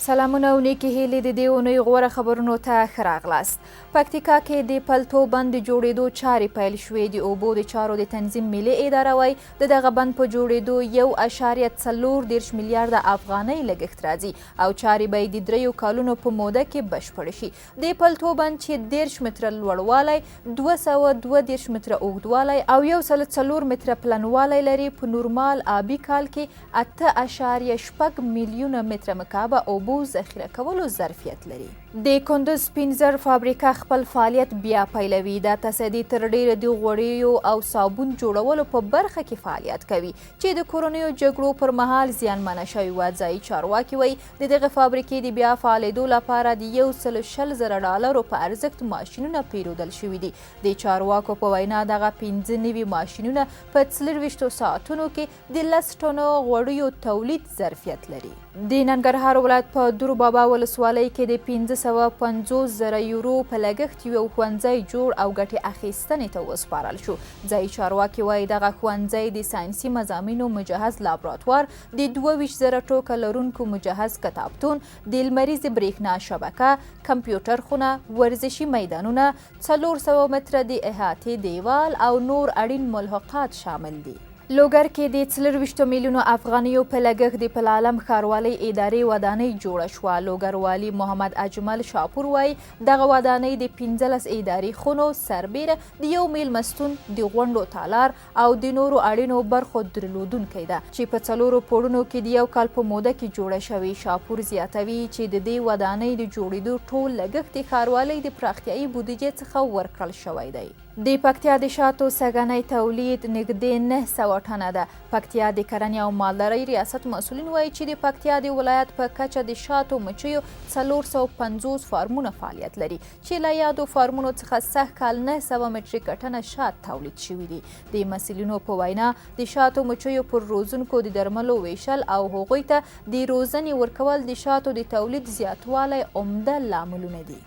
سلامونه او نیکې هیلې د دې اونۍ غوره خبرونو ته ښه راغلاست. پکتیکا کې د پلتو بند د جوړېدو چارې پیل شوې. د اوبو د چارو د تنظیم ملي اداره وایي د دغه بند په جوړېدو 1.34 میلیارده افغانۍ لګښت راځي او چارې به یې د 3 کالونو په موده کې بشپړې شي. د پلتو بند چې 10 متره لوړوالی، 232 متره اوږدوالی او 104 متره پلنوالی لري، په نورمال آبي کال کې 8.8 میلیونه متره مکعب اوبو ذخیره کولو ظرفیت لري. د کندز سپین زر فابریکه خپل فعالیت بیا پیلوي. دا تصدي تر ډیره د غوړیو او صابون جوړولو په برخه کې فعالیت کوي چې د کورنیو جګړو پر مهال زیانمنه شوي وه. ځایي چارواکي وایي د دغه فابریکې د بیا فعالېدو لپاره د $120,000 په ارزښت ماشینونه پیرودل شوي دي. د چارواکو په وینا دغه 15 نوي ماشینونه په 24 ساعتونو کې د 10 ټنو غوړیو تولید ظرفیت لري. د ننګرهار ولایت په دور بابا ولسوالۍ کې د 550,000 یورو په لګښت یو ښوونځی جوړ او ګټې اخیستنې ته وسپارل شو. ځایي چارواکي وایي دغه ښوونځی د ساینسي مضامینو مجهز لابراتوار، د 22,000 ټوکه لرونکو مجهز کتابتون، د لمریزې برېښنا شبکه، کمپیوټر خونه، ورزشي میدانونه، 400 متره د احاطې دیوال او نور اړین ملحقات شامل دي. لوګر کې د 24 میلیونو افغانیو په لګښت د پلالم ښاروالۍ ادارې ودانۍ جوړه شوه. لوګر والي محمد اجمل شاپور وایي دغه ودانۍ د 15 اداري خونو سربیره د یو میلمستون، د غونډو تالار او د نورو اړینو برخو درلودونکی ده چې په 4 پوړونو کې د 1 کال په موده کې جوړه شوې. شاپور زیاتوي چې د دې ودانۍ د جوړېدو ټول لګښت د ښاروالۍ د پراختیایي بودیجې څخه ورکړل شوی دی. د پکتیا د شاتو سږنی تولید نږدې 900 ټنه ده. پکتیا د کرنې او مالدارۍ ریاست مسؤلین وایي چې د پکتیا د ولایت په کچه د شاتو مچیو 450 فارمونه فعالیت لري چې له یادو فارمونو څخه سږ کال 900 مټریک ټنه شات تولید شوي دي. د مسؤلینو په وینا د شاتو مچیو پر روزونکو د درملو ویشل او هغوی ته د روزنې ورکول د شاتو د تولید زیاتوالی عمده لاملونه دي.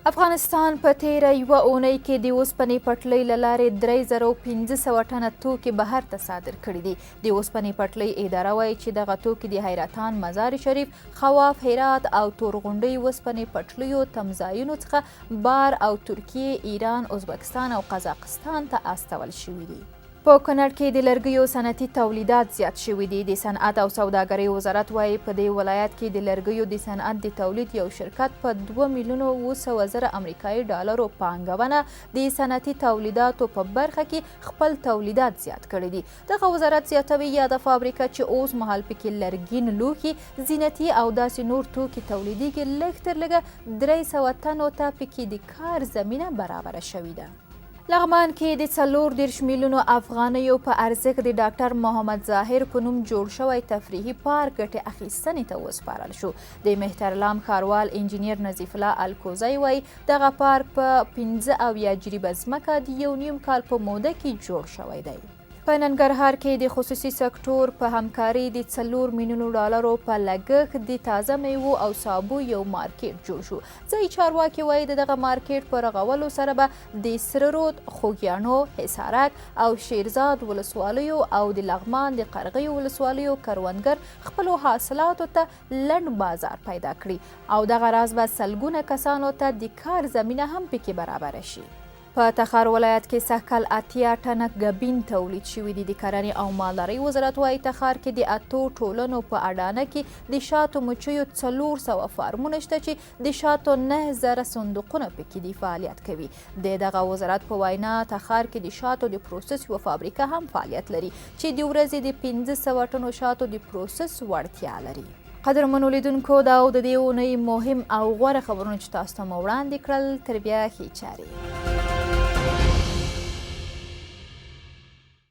افغانستان په تیره یوه اونۍ کې د اوسپنې پټلۍ له لارې 3500 ټنه توکي بهر ته صادر کړي دي. د اوسپنې پټلۍ اداره وایي چې دغه توکي د حیرتان، مزار شریف، خواف، هرات او تورغونډۍ اوسپنې پټلیو تمځایونو څخه بار او ترکیې، ایران، ازبکستان او قزاقستان ته استول شوي دي. په کونړ کې د لرګیو صنعتي تولیدات زیات شوي دي. د صنعت او سوداګرۍ وزارت وایي په دې ولایت کې د لرګیو د صنعت د تولید یو شرکت په 2,700,000 امریکایي ډالرو پانګونه د صنعتي تولیداتو په برخه کې خپل تولیدات زیات کړي دي. دغه وزارت زیاتوي یاده فابریکه چې اوس مهال پکې لرګین لوښي، زینتي او داسې نور توکي تولیدیږي، لږ تر لږه 300 تنو ته پکې د کار زمینه برابره شوې ده. لغمان کې د 14 میلیونو افغانیو په ارزښت د ډاکټر محمد ظاهر په نوم جوړ شوی تفریحي پارک ګټې اخیستنې ته وسپارل شو. د مهترلام ښاروال انجینیر نظیف الله الکوزی وایي دغه پارک په 15 جریبه ځمکه د 1.5 کال په موده کې جوړ شوی دی. په ننګرهار کې د خصوصي سکتور په همکاري د 4 میلیونو ډالرو په لګښت د تازه میوو او سابو یو مارکیټ جوړ شو. ځایي چارواکي وایي دغه مارکیټ په رغولو سره به د سره رود، خوږیاڼو، حصارک او شیرزاد ولسوالیو او د لغمان د قرغیو ولسوالیو کروندګر خپلو حاصلاتو ته لنډ بازار پیدا کړي او دغه راز به سلګونه کسانو ته د کار زمینه هم پکې برابره شي. په تخار ولایت کې سږ کال 80 ټنه ګبین تولید شوي دي. د کرنې او مالدارۍ وزارت وایي تخار کې د 8 ټولنو په اډانه کې د شاتو مچیو 400 فارمونه شته چې د شاتو 9,000 صندوقونه پکې دي فعالیت کوي. د دغه وزارت په وینا تخار کې د شاتو د پروسس یوه فابریکه هم فعالیت لري چې د ورځې د 500 ټنو شاتو د پروسس وړتیا لري. قدرمنو لیدونکو دا د دې اونۍ مهم او غوره خبرونه چې تاسو ته مو وړاندې کړل. تر بیا ښې چارې.